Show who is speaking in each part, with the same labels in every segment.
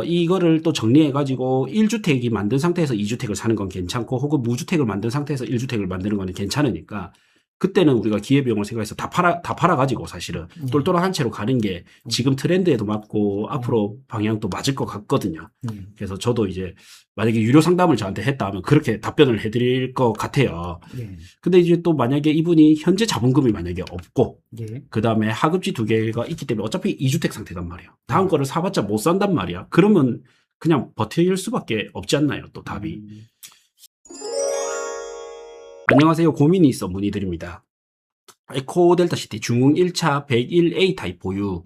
Speaker 1: 이거를 또 정리해가지고 1주택이 만든 상태에서 2주택을 사는 건 괜찮고 혹은 무주택을 만든 상태에서 1주택을 만드는 거는 괜찮으니까 그때는 우리가 기회비용을 생각해서 다 팔아가지고 사실은 똘똘한 채로 가는 게 지금 트렌드에도 맞고 앞으로 방향도 맞을 것 같거든요. 그래서 저도 이제 만약에 유료 상담을 저한테 했다 하면 그렇게 답변을 해드릴 것 같아요. 근데 이제 또 만약에 이분이 현재 자본금이 만약에 없고 그 다음에 하급지 2개가 있기 때문에 어차피 2주택 상태단 말이에요. 다음 거를 사봤자 못 산단 말이야. 그러면 그냥 버틸 수밖에 없지 않나요? 또 답이. 안녕하세요. 고민이 있어 문의드립니다. 에코델타시티 중흥 1차 101A 타입 보유.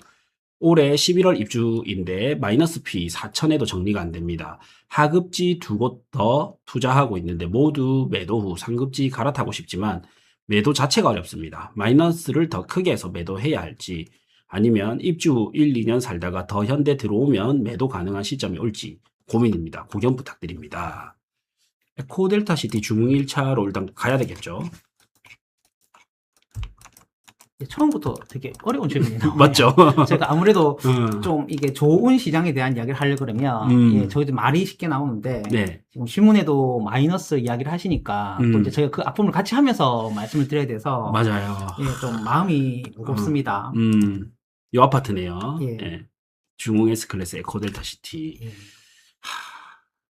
Speaker 1: 올해 11월 입주인데 마이너스 피 4천에도 정리가 안 됩니다. 하급지 2곳 더 투자하고 있는데 모두 매도 후 상급지 갈아타고 싶지만 매도 자체가 어렵습니다. 마이너스를 더 크게 해서 매도해야 할지 아니면 입주 1, 2년 살다가 더 현대 들어오면 매도 가능한 시점이 올지 고민입니다. 고견 부탁드립니다. 에코델타시티 중흥 1차로 일단 가야 되겠죠.
Speaker 2: 처음부터 되게 어려운 질문이에요.
Speaker 1: 맞죠?
Speaker 2: 제가 아무래도 좀 이게 좋은 시장에 대한 이야기를 하려고 그러면 예, 저희도 말이 쉽게 나오는데
Speaker 1: 네.
Speaker 2: 지금 실문에도 마이너스 이야기를 하시니까 또 이제 저희가 그 아픔을 같이 하면서 말씀을 드려야 돼서
Speaker 1: 맞아요.
Speaker 2: 예, 좀 마음이 무겁습니다.
Speaker 1: 요 아파트네요.
Speaker 2: 예.
Speaker 1: 예. 중흥 S클래스 에코델타시티.
Speaker 2: 예.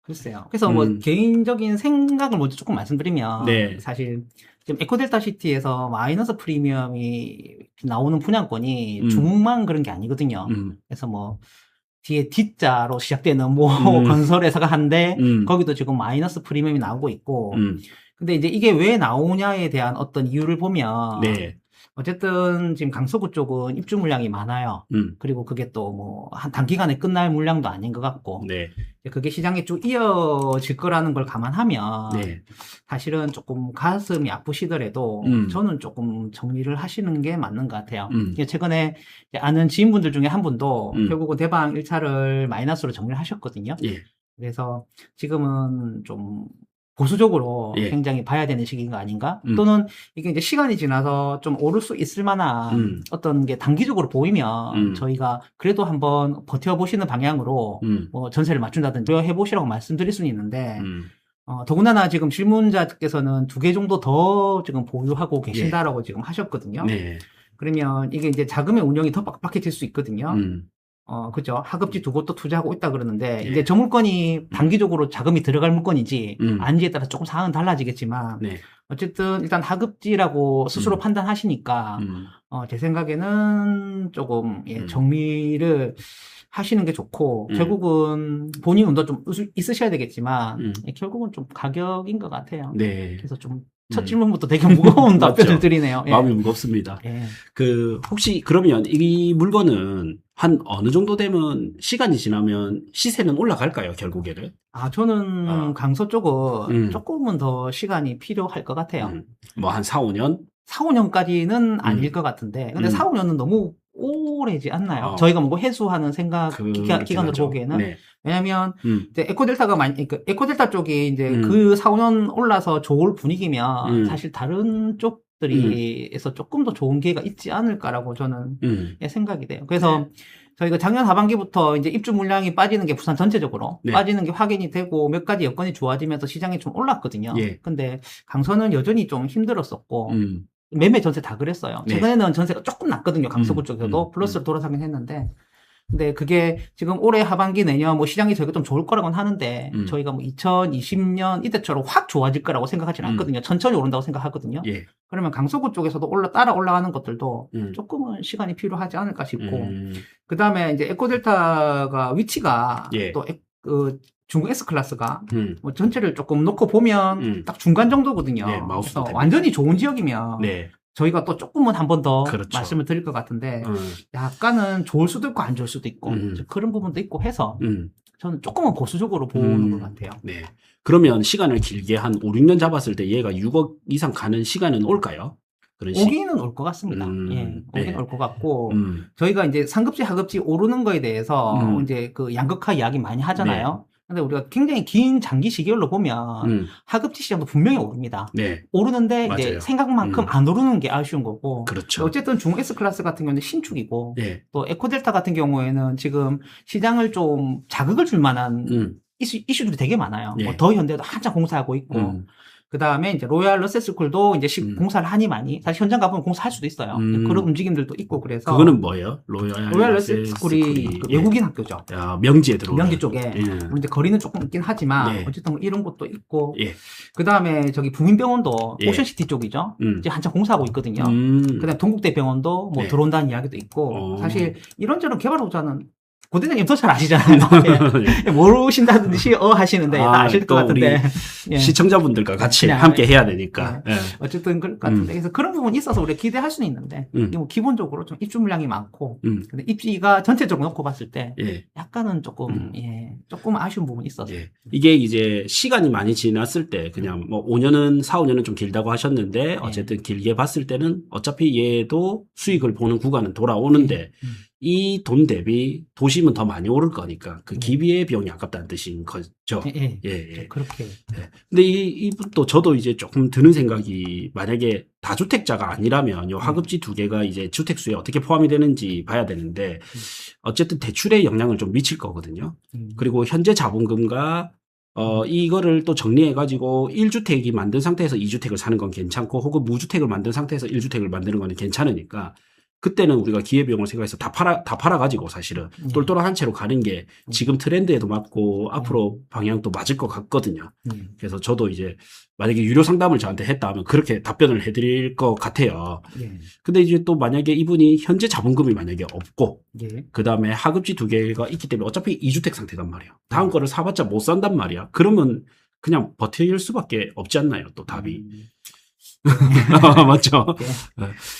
Speaker 2: 글쎄요. 그래서 뭐 개인적인 생각을 먼저 조금 말씀드리면
Speaker 1: 네.
Speaker 2: 사실 지금 에코델타시티에서 마이너스 프리미엄이 나오는 분양권이 중흥만 그런 게 아니거든요. 그래서 뭐 뒤에 D자로 시작되는 뭐 건설회사가 한데 거기도 지금 마이너스 프리미엄이 나오고 있고 근데 이제 이게 왜 나오냐에 대한 어떤 이유를 보면
Speaker 1: 네.
Speaker 2: 어쨌든 지금 강서구 쪽은 입주 물량이 많아요. 그리고 그게 또 뭐 한 단기간에 끝날 물량도 아닌 것 같고
Speaker 1: 네.
Speaker 2: 그게 시장에 쭉 이어질 거라는 걸 감안하면
Speaker 1: 네.
Speaker 2: 사실은 조금 가슴이 아프시더라도 저는 조금 정리를 하시는 게 맞는 것 같아요. 최근에 아는 지인분들 중에 한 분도 결국은 대방 1차를 마이너스로 정리를 하셨거든요.
Speaker 1: 예.
Speaker 2: 그래서 지금은 좀 보수적으로
Speaker 1: 예.
Speaker 2: 굉장히 봐야 되는 시기인 거 아닌가? 또는 이게 이제 시간이 지나서 좀 오를 수 있을 만한 어떤 게 단기적으로 보이면 저희가 그래도 한번 버텨보시는 방향으로 뭐 전세를 맞춘다든지 해보시라고 말씀드릴 수는 있는데 더군다나 지금 질문자께서는 2개 정도 더 지금 보유하고 계신다라고 지금 하셨거든요.
Speaker 1: 네.
Speaker 2: 그러면 이게 이제 자금의 운용이 더 빡빡해질 수 있거든요. 그죠. 하급지 2곳도 투자하고 있다 그러는데,
Speaker 1: 예.
Speaker 2: 이제 저 물건이 단기적으로 자금이 들어갈 물건인지, 아닌지에 따라 조금 상황은 달라지겠지만,
Speaker 1: 네.
Speaker 2: 어쨌든 일단 하급지라고 스스로 판단하시니까, 제 생각에는 조금, 예, 정리를 하시는 게 좋고, 결국은 본인 운도 좀 있으셔야 되겠지만, 예, 결국은 좀 가격인 것 같아요.
Speaker 1: 네.
Speaker 2: 그래서 좀, 첫 질문부터 되게 무거운 답변을 드리네요. 예.
Speaker 1: 마음이 무겁습니다.
Speaker 2: 예.
Speaker 1: 혹시 그러면 이 물건은 한 어느 정도 되면 시간이 지나면 시세는 올라갈까요, 결국에는?
Speaker 2: 저는 강서 쪽은 조금은 더 시간이 필요할 것 같아요.
Speaker 1: 뭐 한 4, 5년?
Speaker 2: 4, 5년까지는 아닐 것 같은데, 근데 4, 5년은 너무 오래지 않나요? 저희가 뭐 해수하는 생각 기간으로 보기에는. 네. 왜냐면, 이제 에코델타가 에코델타 쪽이 이제 그 4, 5년 올라서 좋을 분위기면 사실 다른 쪽들이에서 조금 더 좋은 기회가 있지 않을까라고 저는 생각이 돼요. 그래서 저희가 작년 하반기부터 이제 입주 물량이 빠지는 게 부산 전체적으로 빠지는 게 확인이 되고 몇 가지 여건이 좋아지면서 시장이 좀 올랐거든요. 근데 강서는 여전히 좀 힘들었었고, 매매 전세 다 그랬어요. 최근에는 전세가 조금 났거든요. 강서구 쪽에도 플러스로 돌아서긴 했는데, 근데 그게 지금 올해 하반기 내년 뭐 시장이 저희가 좀 좋을 거라고는 하는데 저희가 뭐 2020년 이때처럼 확 좋아질 거라고 생각하지는 않거든요. 천천히 오른다고 생각하거든요. 그러면 강서구 쪽에서도 따라 올라가는 것들도 조금은 시간이 필요하지 않을까 싶고 그 다음에 이제 에코델타가 위치가 또 중국 S클래스가 뭐 전체를 조금 놓고 보면 딱 중간 정도거든요. 그래서 완전히 좋은 지역이면 저희가 또 조금은 한 번 더 말씀을 드릴 것 같은데 약간은 좋을 수도 있고 안 좋을 수도 있고 그런 부분도 있고 해서 저는 조금은 보수적으로 보는 것 같아요.
Speaker 1: 네. 그러면 시간을 길게 한 5, 6년 잡았을 때 얘가 6억 이상 가는 시간은 올까요?
Speaker 2: 오기는 올 것 같습니다. 예, 오기는 올 것 같고 저희가 이제 상급지 하급지 오르는 거에 대해서 이제 그 양극화 이야기 많이 하잖아요. 근데 우리가 굉장히 긴 장기 시계열로 보면 하급지 시장도 분명히 오릅니다.
Speaker 1: 네.
Speaker 2: 오르는데
Speaker 1: 맞아요.
Speaker 2: 이제 생각만큼 안 오르는 게 아쉬운 거고.
Speaker 1: 그렇죠.
Speaker 2: 어쨌든 중 S 클래스 같은 경우는 신축이고
Speaker 1: 네.
Speaker 2: 또 에코델타 같은 경우에는 지금 시장을 좀 자극을 줄 만한 이슈들이 되게 많아요.
Speaker 1: 예.
Speaker 2: 뭐 더 현대도 한참 공사하고 있고. 그 다음에 이제 로얄 러셀스쿨도 이제 공사를 하니 많이 사실 현장 가보면 공사할 수도 있어요. 그런 움직임들도 있고 그래서
Speaker 1: 그거는 뭐예요? 로얄
Speaker 2: 러셀스쿨이 외국인 학교죠.
Speaker 1: 야, 명지에 들어오는
Speaker 2: 명지 쪽에 이제 거리는 조금 있긴 하지만 어쨌든 뭐 이런 곳도 있고 그 다음에 저기 부민병원도 오션시티 쪽이죠. 이제 한참 공사하고 있거든요. 그다음에 동국대병원도 뭐 들어온다는 이야기도 있고 사실 이런저런 개발업자는 고대장님 더 잘 아시잖아요. 모르신다든지 하시는데 다 아실 것 같은데
Speaker 1: 시청자분들과 같이 함께 해야 되니까
Speaker 2: 어쨌든 그럴 것 같은데 그래서 그런 부분이 있어서 우리가 기대할 수는 있는데 뭐 기본적으로 좀 입주 물량이 많고 근데 입지가 전체적으로 놓고 봤을 때 약간은 조금 조금 아쉬운 부분이 있어서
Speaker 1: 이게 이제 시간이 많이 지났을 때 그냥 뭐 5년은 4, 5년은 좀 길다고 하셨는데 어쨌든 길게 봤을 때는 어차피 얘도 수익을 보는 구간은 돌아오는데 이 돈 대비 도심은 더 많이 오를 거니까 그 기비의 비용이 아깝다는 뜻인 거죠.
Speaker 2: 그렇게.
Speaker 1: 근데 이분도 저도 이제 조금 드는 생각이 만약에 다주택자가 아니라면 요 하급지 두 개가 이제 주택수에 어떻게 포함이 되는지 봐야 되는데 어쨌든 대출에 영향을 좀 미칠 거거든요. 그리고 현재 자본금과 이거를 또 정리해가지고 1주택이 만든 상태에서 2주택을 사는 건 괜찮고 혹은 무주택을 만든 상태에서 1주택을 만드는 거는 괜찮으니까 그때는 우리가 기회비용을 생각해서 다 팔아가지고 사실은 똘똘한 채로 가는 게 지금 트렌드에도 맞고 앞으로 방향도 맞을 것 같거든요. 그래서 저도 이제 만약에 유료 상담을 저한테 했다 하면 그렇게 답변을 해드릴 것 같아요. 근데 이제 또 만약에 이분이 현재 자본금이 만약에 없고 그 다음에 하급지 두 개가 있기 때문에 어차피 2주택 상태단 말이에요. 다음 거를 사봤자 못 산단 말이야. 그러면 그냥 버틸 수밖에 없지 않나요? 또 답이. 맞죠?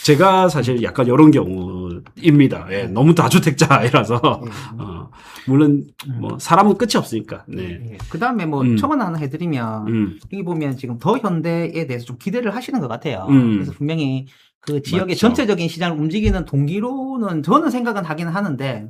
Speaker 1: 제가 사실 약간 이런 경우입니다. 너무 다주택자이라서 물론 뭐 사람은 끝이 없으니까.
Speaker 2: 그 다음에 뭐 첨언 하나 해드리면 여기 보면 지금 더 현대에 대해서 좀 기대를 하시는 것 같아요. 그래서 분명히 그 지역의 맞죠. 전체적인 시장을 움직이는 동기로는 저는 생각은 하긴 하는데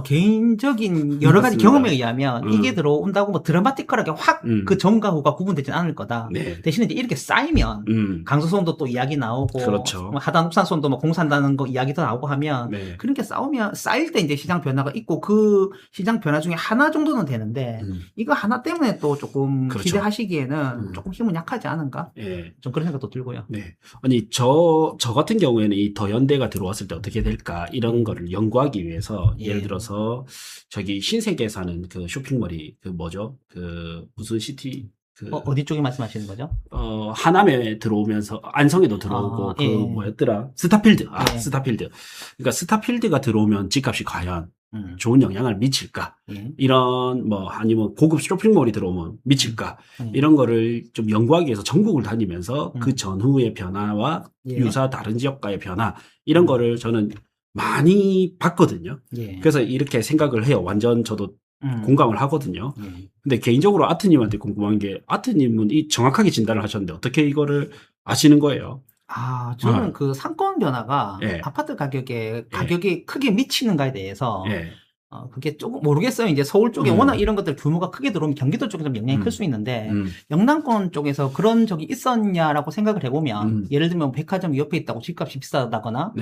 Speaker 2: 개인적인 여러 가지 경험에 의하면 이게 들어온다고 뭐 드라마티컬하게 확 그 전과 후가 구분되진 않을 거다. 대신에 이제 이렇게 쌓이면 강서손도 또 이야기 나오고
Speaker 1: 그렇죠.
Speaker 2: 뭐 하단옥산손도 뭐 공사한다는 거 이야기도 나오고 하면 그렇게 쌓일 때 이제 시장 변화가 있고 그 시장 변화 중에 하나 정도는 되는데 이거 하나 때문에 또 조금 그렇죠. 기대하시기에는 조금 힘은 약하지 않은가? 좀 그런 생각도 들고요.
Speaker 1: 아니 저 같은 경우에는 이 더현대가 들어왔을 때 어떻게 될까 이런 거를 연구하기 위해서 예를 들어서 저기 신세계 사는 그 쇼핑몰이 그 뭐죠? 그 무슨 시티
Speaker 2: 어디 쪽에 말씀하시는 거죠?
Speaker 1: 하남에 들어오면서 안성에도 들어오고 뭐였더라? 스타필드. 스타필드. 그러니까 스타필드가 들어오면 집값이 과연 좋은 영향을 미칠까? 이런 뭐 아니면 고급 쇼핑몰이 들어오면 미칠까? 이런 거를 좀 연구하기 위해서 전국을 다니면서 그 전후의 변화와 유사 다른 지역과의 변화 이런 거를 저는 많이 봤거든요. 그래서 이렇게 생각을 해요. 완전 저도 공감을 하거든요. 근데 개인적으로 아트님한테 궁금한 게 아트님은 이 정확하게 진단을 하셨는데 어떻게 이거를 아시는 거예요?
Speaker 2: 저는 그 상권 변화가 아파트 가격이 크게 미치는가에 대해서 그게 조금 모르겠어요. 이제 서울 쪽에 워낙 이런 것들 규모가 크게 들어오면 경기도 쪽에 좀 영향이 클 수 있는데 영남권 쪽에서 그런 적이 있었냐라고 생각을 해보면 예를 들면 백화점 옆에 있다고 집값이 비싸다거나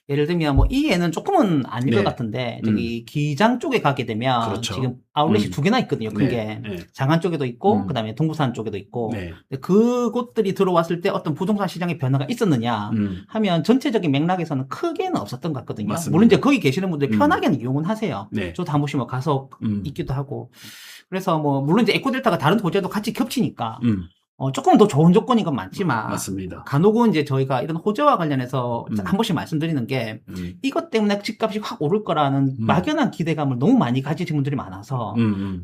Speaker 2: 예를 들면 뭐 이 애는 조금은 아닐 것 같은데 저기 기장 쪽에 가게 되면
Speaker 1: 그렇죠.
Speaker 2: 지금 아울렛이 두 개나 있거든요. 크게 장안 쪽에도 있고 그다음에 동부산 쪽에도 있고 근데 그곳들이 들어왔을 때 어떤 부동산 시장의 변화가 있었느냐 하면 전체적인 맥락에서는 크게는 없었던 것 같거든요.
Speaker 1: 맞습니다.
Speaker 2: 물론 이제 거기 계시는 분들이 편하게는 이용은 하세요. 저도 한 번씩 뭐 가서 있기도 하고 그래서 뭐 물론 이제 에코델타가 다른 호재도 같이 겹치니까 조금 더 좋은 조건인 건 많지만
Speaker 1: 맞습니다.
Speaker 2: 간혹은 이제 저희가 이런 호재와 관련해서 한 번씩 말씀드리는 게 이것 때문에 집값이 확 오를 거라는 막연한 기대감을 너무 많이 가지신 분들이 많아서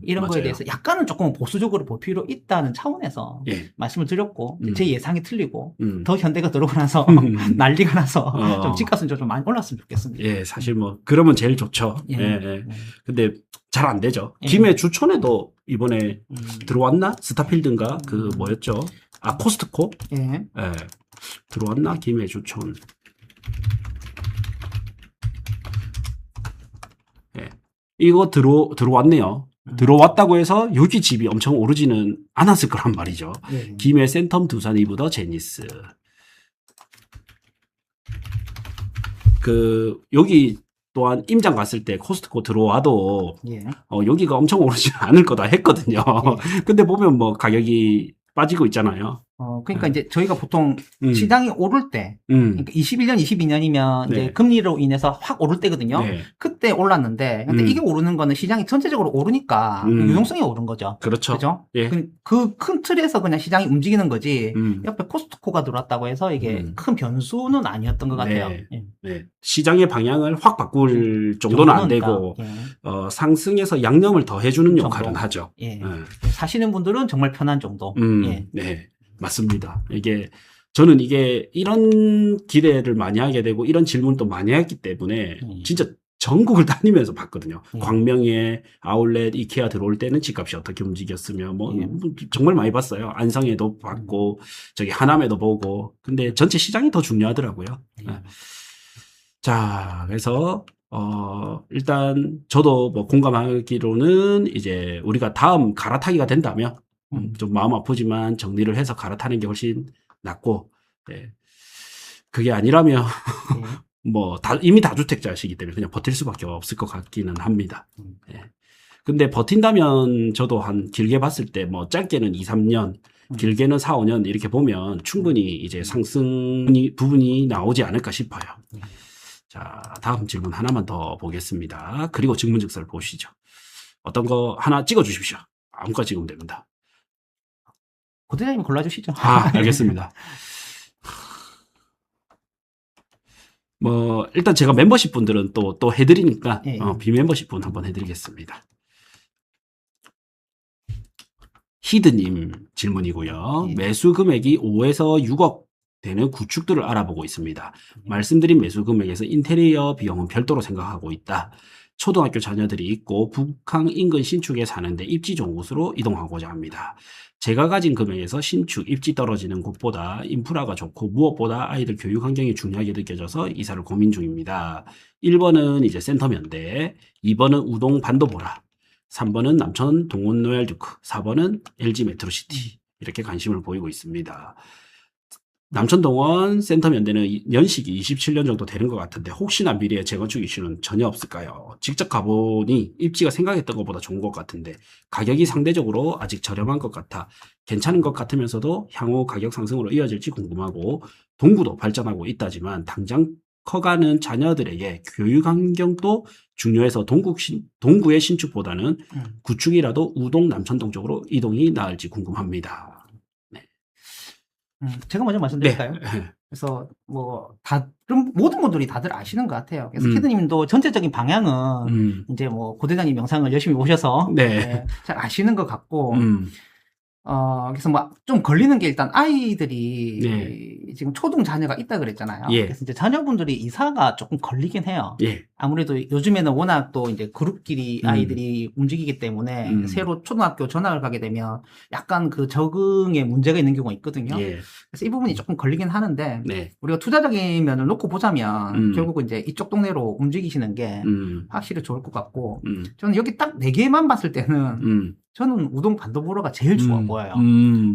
Speaker 2: 이런
Speaker 1: 맞아요.
Speaker 2: 거에 대해서 약간은 조금 보수적으로 볼 필요 있다는 차원에서 말씀을 드렸고 제 예상이 틀리고 더 현대가 들어오고 나서 난리가 나서 좀 집값은 좀 많이 올랐으면 좋겠습니다.
Speaker 1: 사실 뭐 그러면 제일 좋죠. 근데 잘 안 되죠. 김해 주촌에도 이번에 들어왔나? 스타필드인가? 그 뭐였죠? 코스트코? 들어왔나? 김해 주촌. 이거 들어왔네요. 들어왔다고 해서 여기 집이 엄청 오르지는 않았을 거란 말이죠. 김해 센텀 두산 이브더 제니스. 여기 또한 임장 갔을 때 코스트코 들어와도 여기가 엄청 오르지 않을 거다 했거든요. 근데 보면 뭐 가격이 빠지고 있잖아요.
Speaker 2: 그러니까 이제 저희가 보통 시장이 오를 때, 그러니까 21년, 22년이면 이제 금리로 in해서 확 오를 때거든요. 그때 올랐는데, 근데 이게 오르는 거는 시장이 전체적으로 오르니까 유동성이 오른 거죠.
Speaker 1: 그렇죠.
Speaker 2: 그죠? 그 큰 틀에서 그냥 시장이 움직이는 거지, 옆에 코스트코가 들어왔다고 해서 이게 큰 변수는 아니었던 것 같아요.
Speaker 1: 시장의 방향을 확 바꿀 정도는 안 되고, 상승해서 양념을 더 해주는 역할은 하죠.
Speaker 2: 사시는 분들은 정말 편한 정도.
Speaker 1: 네. 맞습니다. 저는 이런 기대를 많이 하게 되고, 이런 질문도 많이 했기 때문에, 진짜 전국을 다니면서 봤거든요. 광명에 아울렛, 이케아 들어올 때는 집값이 어떻게 움직였으며, 정말 많이 봤어요. 안성에도 봤고, 저기 하남에도 보고. 근데 전체 시장이 더 중요하더라고요. 자, 그래서, 일단, 저도 뭐 공감하기로는 이제 우리가 다음 갈아타기가 된다면, 좀 마음 아프지만 정리를 해서 갈아타는 게 훨씬 낫고, 그게 아니라면, 이미 다주택자시기 때문에 그냥 버틸 수밖에 없을 것 같기는 합니다. 근데 버틴다면 저도 길게 봤을 때 짧게는 2, 3년, 길게는 4, 5년 이렇게 보면 충분히 이제 상승 부분이 나오지 않을까 싶어요. 자, 다음 질문 하나만 더 보겠습니다. 그리고 증문즉서를 보시죠. 어떤 거 하나 찍어 주십시오. 아무거나 찍으면 됩니다.
Speaker 2: 고대장님 골라주시죠.
Speaker 1: 알겠습니다. 일단 제가 멤버십 분들은 또 해드리니까, 비멤버십 분 한번 해드리겠습니다. 히드님 질문이고요. 매수 금액이 5에서 6억 되는 구축들을 알아보고 있습니다. 말씀드린 매수 금액에서 인테리어 비용은 별도로 생각하고 있다. 초등학교 자녀들이 있고 북항 인근 신축에 사는데 입지 좋은 곳으로 이동하고자 합니다. 제가 가진 금액에서 신축, 입지 떨어지는 곳보다 인프라가 좋고 무엇보다 아이들 교육 환경이 중요하게 느껴져서 이사를 고민 중입니다. 1번은 이제 센터면대, 2번은 우동 반도보라, 3번은 남천 동원 로얄듀크, 4번은 LG 메트로시티. 이렇게 관심을 보이고 있습니다. 남천동원 센터면대는 연식이 27년 정도 되는 것 같은데 혹시나 미래에 재건축 이슈는 전혀 없을까요? 직접 가보니 입지가 생각했던 것보다 좋은 것 같은데 가격이 상대적으로 아직 저렴한 것 같아 괜찮은 것 같으면서도 향후 가격 상승으로 이어질지 궁금하고, 동구도 발전하고 있다지만 당장 커가는 자녀들에게 교육 환경도 중요해서 동구의 신축보다는 구축이라도 우동 남천동 쪽으로 이동이 나을지 궁금합니다.
Speaker 2: 제가 먼저 말씀드릴까요? 그래서 그럼 모든 분들이 다들 아시는 것 같아요. 그래서 키드님도 전체적인 방향은 이제 고대장님 영상을 열심히 보셔서 잘 아시는 것 같고, 그래서 좀 걸리는 게 일단 아이들이 지금 초등 자녀가 있다 그랬잖아요. 그래서 이제 자녀분들이 이사가 조금 걸리긴 해요. 아무래도 요즘에는 워낙 또 이제 그룹끼리 아이들이 움직이기 때문에 새로 초등학교 전학을 가게 되면 약간 그 적응에 문제가 있는 경우가 있거든요. 그래서 이 부분이 조금 걸리긴 하는데 우리가 투자적인 면을 놓고 보자면 결국은 이제 이쪽 동네로 움직이시는 게 확실히 좋을 것 같고, 저는 여기 딱 4개만 봤을 때는 저는 우동 반도보라가 제일 좋아 보여요.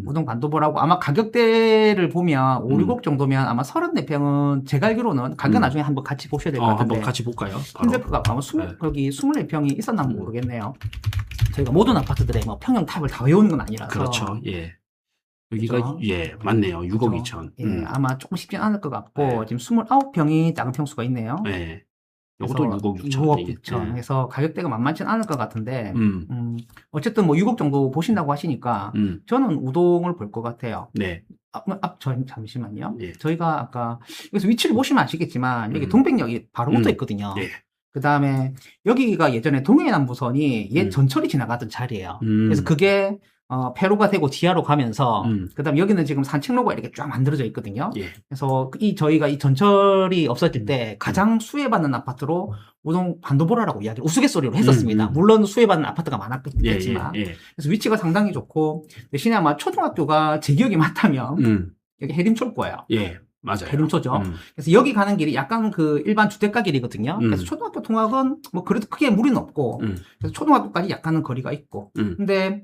Speaker 2: 우동 반도보라고 아마 가격대를 보면 5, 6억 정도면 아마 34평은 제가 알기로는 가격 나중에 한번 같이 보셔야 될 것 같은데.
Speaker 1: 한번 같이 볼까요?
Speaker 2: 흰데프가 아마 거기 24평이 있었나 모르겠네요. 저희가 모든 아파트들의 평형 탑을 다 외우는 건 아니라서.
Speaker 1: 그렇죠. 여기가 맞네요. 6억 2천.
Speaker 2: 아마 조금 쉽진 않을 것 같고 지금 29평이 작은 평수가 있네요.
Speaker 1: 이것도 6억 6천.
Speaker 2: 6억 6천. 그래서 가격대가 만만치 않을 것 같은데, 어쨌든 6억 정도 보신다고 하시니까, 저는 우동을 볼 것 같아요. 잠시만요. 저희가 아까, 여기서 위치를 보시면 아시겠지만, 여기 동백역이 바로 붙어 있거든요. 그 다음에, 여기가 예전에 동해남부선이 옛 전철이 지나가던 자리예요. 그래서 그게, 폐로가 되고 지하로 가면서, 그 다음에 여기는 지금 산책로가 이렇게 쫙 만들어져 있거든요. 그래서 저희가 이 전철이 없어질 때 가장 수혜받는 아파트로 우동 반도보라라고 이야기를 우스갯소리로 했었습니다. 물론 수혜받는 아파트가 많았겠지만. 그래서 위치가 상당히 좋고, 대신에 아마 초등학교가 제 기억이 맞다면, 여기 해림초일 거예요.
Speaker 1: 맞아요.
Speaker 2: 대림초죠. 그래서 여기 가는 길이 약간 그 일반 주택가 길이거든요. 그래서 초등학교 통학은 뭐 그래도 크게 무리는 없고, 그래서 초등학교까지 약간은 거리가 있고. 근데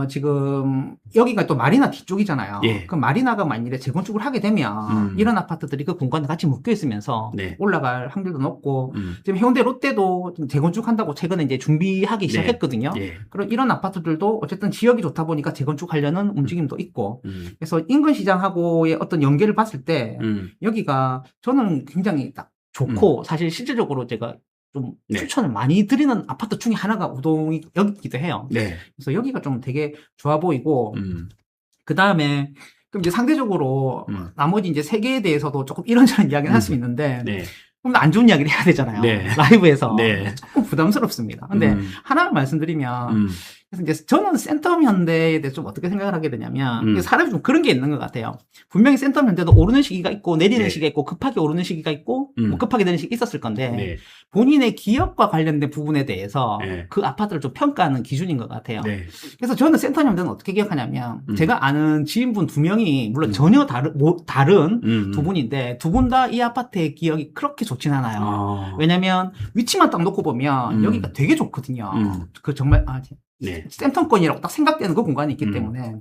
Speaker 2: 지금 여기가 또 마리나 뒤쪽이잖아요.
Speaker 1: 예.
Speaker 2: 그 마리나가 만일에 재건축을 하게 되면 이런 아파트들이 그 공간에 같이 묶여 있으면서 네. 올라갈 확률도 높고, 지금 해운대 롯데도 좀 재건축한다고 최근에 이제 준비하기 시작했거든요. 네. 예. 그럼 이런 아파트들도 어쨌든 지역이 좋다 보니까 재건축하려는 움직임도 있고, 그래서 인근 시장하고의 어떤 연계를 봤을 때 여기가 저는 굉장히 딱 좋고 사실 실질적으로 제가 좀 네. 추천을 많이 드리는 아파트 중에 하나가 우동이 여기기도 해요. 네. 그래서 여기가 좀 되게 좋아 보이고 그 다음에 그럼 이제 상대적으로 나머지 이제 세 개에 대해서도 조금 이런저런 이야기를 할 수 있는데 네. 좀 더 안 좋은 이야기를 해야 되잖아요. 네. 라이브에서 네. 조금 부담스럽습니다. 근데 하나를 말씀드리면 그래서 이제 저는 센텀 현대에 대해서 좀 어떻게 생각을 하게 되냐면 사람이 좀 그런 게 있는 것 같아요. 분명히 센텀 현대도 오르는 시기가 있고 내리는 네. 시기가 있고 급하게 오르는 시기가 있고 뭐 급하게 내리는 시기가 있었을 건데 네. 본인의 기업과 관련된 부분에 대해서 네. 그 아파트를 좀 평가하는 기준인 것 같아요. 네. 그래서 저는 센텀 현대는 어떻게 기억하냐면 제가 아는 지인분 2명이 물론 전혀 다른 두 분인데 두 분 다 이 아파트의 기억이 그렇게 좋진 않아요. 왜냐면 위치만 딱 놓고 보면 여기가 되게 좋거든요. 그 정말 네. 센텀권이라고 딱 생각되는 그 공간이 있기 때문에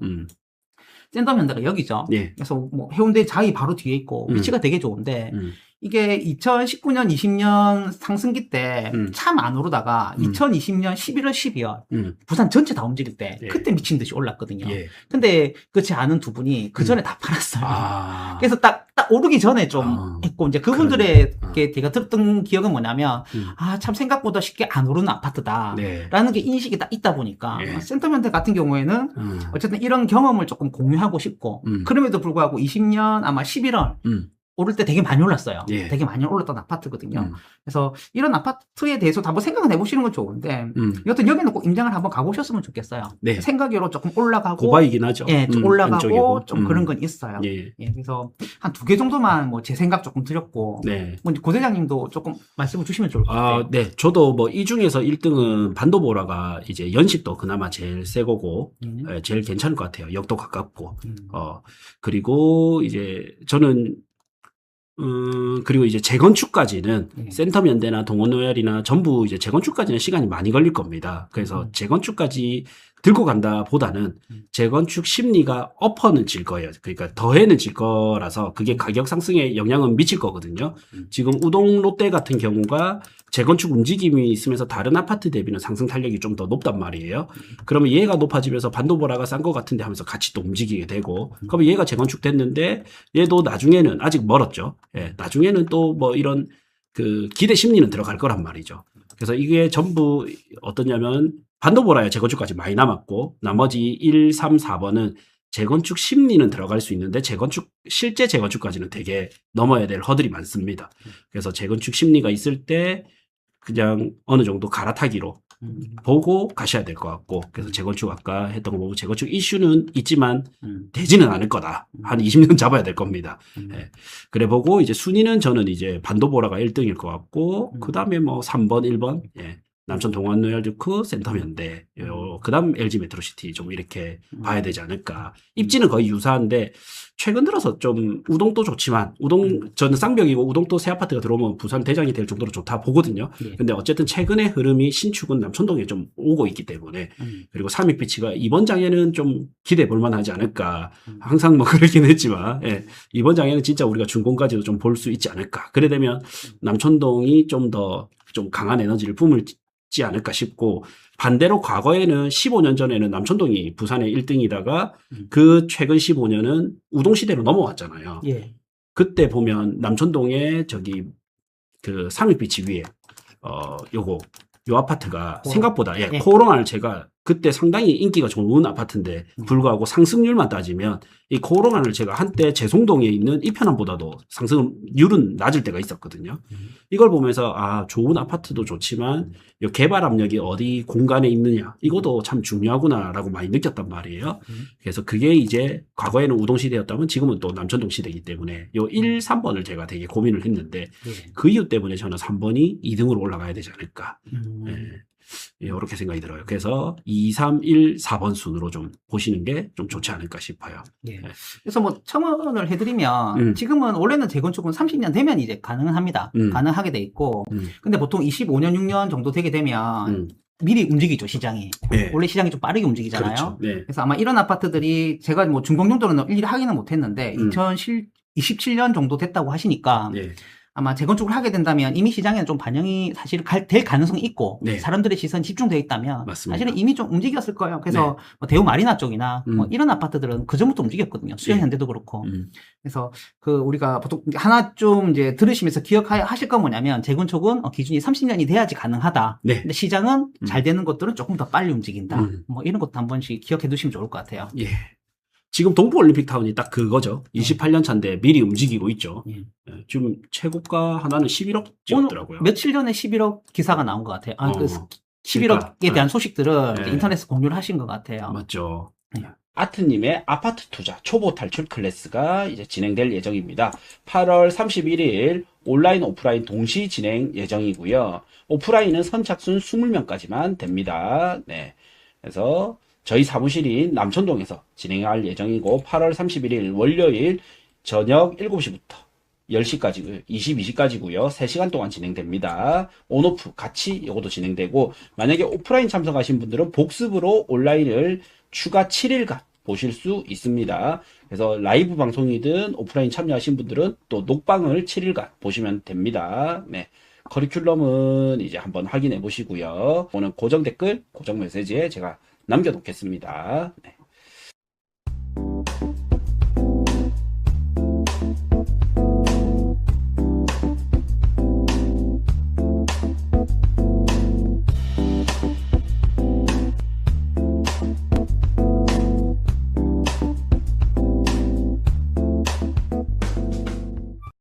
Speaker 2: 센텀 현대가 여기죠. 네. 그래서 뭐 해운대 자이 바로 뒤에 있고 위치가 되게 좋은데 이게 2019년, 20년 상승기 때 참 안 오르다가 2020년 11월, 12월 부산 전체 다 움직일 때 네. 그때 미친 듯이 올랐거든요. 예. 근데 그렇지 않은 두 분이 그 전에 다 팔았어요. 그래서 딱 오르기 전에 좀 했고 이제 그분들에게 제가 들었던 기억은 뭐냐면 참 생각보다 쉽게 안 오르는 아파트다 네. 라는 게 인식이 딱 있다 보니까 예. 센텀현대 같은 경우에는 어쨌든 이런 경험을 조금 공유하고 싶고 그럼에도 불구하고 20년 아마 11월 오를 때 되게 많이 올랐어요. 예. 되게 많이 올랐던 아파트거든요. 그래서 이런 아파트에 대해서도 한번 생각을 해보시는 건 좋은데 여튼 여기는 꼭 임장을 한번 가보셨으면 좋겠어요. 네. 생각으로 조금 올라가고
Speaker 1: 고바이긴 하죠.
Speaker 2: 예, 좀 올라가고 좀 그런 건 있어요. 예. 예, 그래서 한 2개 정도만 뭐 제 생각 조금 드렸고 네. 뭐 고 대장님도 조금 말씀을 주시면 좋을 것 같아요.
Speaker 1: 네, 저도 뭐 이 중에서 1등은 반도보라가 이제 연식도 그나마 제일 새 거고 제일 괜찮을 것 같아요. 역도 가깝고 그리고 이제 저는 그리고 이제 재건축까지는 센텀 현대나 동원로얄이나 전부 이제 재건축까지는 시간이 많이 걸릴 겁니다. 그래서 재건축까지 들고 간다 보다는 재건축 심리가 업어는 질 거예요. 그러니까 더해는 질 거라서 그게 가격 상승에 영향은 미칠 거거든요. 지금 우동 롯데 같은 경우가 재건축 움직임이 있으면서 다른 아파트 대비는 상승 탄력이 좀 더 높단 말이에요. 그러면 얘가 높아지면서 반도보라가 싼 것 같은데 하면서 같이 또 움직이게 되고, 그러면 얘가 재건축 됐는데 얘도 나중에는 아직 멀었죠. 예, 나중에는 또 뭐 이런 그 기대 심리는 들어갈 거란 말이죠. 그래서 이게 전부 어떠냐면 반도보라야 재건축까지 많이 남았고 나머지 1, 3, 4번은 재건축 심리는 들어갈 수 있는데 실제 재건축까지는 되게 넘어야 될 허들이 많습니다. 그래서 재건축 심리가 있을 때 그냥 어느 정도 갈아타기로 보고 가셔야 될 것 같고, 그래서 재건축 아까 했던 거 보고 재건축 이슈는 있지만 되지는 않을 거다. 한 20년 잡아야 될 겁니다. 예. 그래 보고 이제 순위는 저는 이제 반도보라가 1등일 것 같고, 그 다음에 뭐 3번, 1번, 예. 남천 동안로얄주크, 센텀현대, 그다음 LG 메트로시티 좀 이렇게 봐야 되지 않을까. 입지는 거의 유사한데 최근 들어서 좀 우동도 좋지만 저는 쌍벽이고 우동도 새 아파트가 들어오면 부산 대장이 될 정도로 좋다 보거든요. 근데 어쨌든 최근의 흐름이 신축은 남천동에 좀 오고 있기 때문에 그리고 삼익피치가 이번 장에는 좀 기대해 볼 만하지 않을까. 항상 뭐 그러긴 했지만 예. 이번 장에는 진짜 우리가 준공까지도 좀 볼 수 있지 않을까. 그래 되면 남천동이 좀 더 좀 강한 에너지를 뿜을지 않을까 싶고, 반대로 과거에는 15년 전에는 남천동이 부산의 1등이다가 그 최근 15년은 우동시대로 넘어왔잖아요. 예. 그때 보면 남천동에 저기 그 삼익비치 위에 요 아파트가 생각보다 코오롱을 제가 그때 상당히 인기가 좋은 아파트인데 불구하고 상승률만 따지면 이 코오롱을 제가 한때 제송동에 있는 이편함보다도 상승률은 낮을 때가 있었거든요. 이걸 보면서 좋은 아파트도 좋지만 이 개발 압력이 어디 공간에 있느냐 이것도 참 중요하구나라고 많이 느꼈단 말이에요. 그래서 그게 이제 과거에는 우동시대였다면 지금은 또 남천동 시대이기 때문에 요 1, 3번을 제가 되게 고민을 했는데 그 이유 때문에 저는 3번이 2등으로 올라가야 되지 않을까. 네. 이렇게 생각이 들어요. 그래서 2, 3, 1, 4번 순으로 좀 보시는 게 좀 좋지 않을까 싶어요.
Speaker 2: 예. 그래서 뭐 첨언을 해드리면 지금은 원래는 재건축은 30년 되면 이제 가능합니다. 가능하게 돼 있고 근데 보통 25년, 6년 정도 되게 되면 미리 움직이죠, 시장이. 네. 원래 시장이 좀 빠르게 움직이잖아요. 그렇죠. 네. 그래서 아마 이런 아파트들이 제가 뭐 중공정도로는 일일이 하기는 못했는데 2027년 정도 됐다고 하시니까
Speaker 1: 네.
Speaker 2: 아마 재건축을 하게 된다면 이미 시장에는 좀 반영이 사실 될 가능성이 있고
Speaker 1: 네.
Speaker 2: 사람들의 시선이 집중되어 있다면
Speaker 1: 맞습니다.
Speaker 2: 사실은 이미 좀 움직였을 거예요. 그래서 뭐 대우 마리나 쪽이나 뭐 이런 아파트들은 그 전부터 움직였거든요. 수영 현대도 그렇고. 그래서 우리가 보통 하나 좀 이제 들으시면서 기억하실 건 뭐냐면 재건축은 기준이 30년이 돼야지 가능하다.
Speaker 1: 네.
Speaker 2: 근데 시장은 잘 되는 것들은 조금 더 빨리 움직인다. 뭐 이런 것도 한 번씩 기억해 두시면 좋을 것 같아요.
Speaker 1: 예. 지금 동부올림픽타운이 딱 그거죠. 28년 차인데 미리 움직이고 있죠. 지금 최고가 하나는 11억 찍었더라고요.
Speaker 2: 며칠 전에 11억 기사가 나온 것 같아요. 11억에 대한 소식들을 인터넷에 공유를 하신 것 같아요.
Speaker 1: 맞죠. 아트님의 아파트 투자 초보 탈출 클래스가 이제 진행될 예정입니다. 8월 31일 온라인 오프라인 동시 진행 예정이고요. 오프라인은 선착순 20명까지만 됩니다. 네. 그래서 저희 사무실인 남천동에서 진행할 예정이고 8월 31일 월요일 저녁 7시부터 10시까지 22시까지고요. 3시간 동안 진행됩니다. 온오프 같이 이것도 진행되고 만약에 오프라인 참석하신 분들은 복습으로 온라인을 추가 7일간 보실 수 있습니다. 그래서 라이브 방송이든 오프라인 참여하신 분들은 또 녹방을 7일간 보시면 됩니다. 네. 커리큘럼은 이제 한번 확인해 보시고요. 오늘 고정 댓글, 고정 메시지에 제가 남겨놓겠습니다. 네.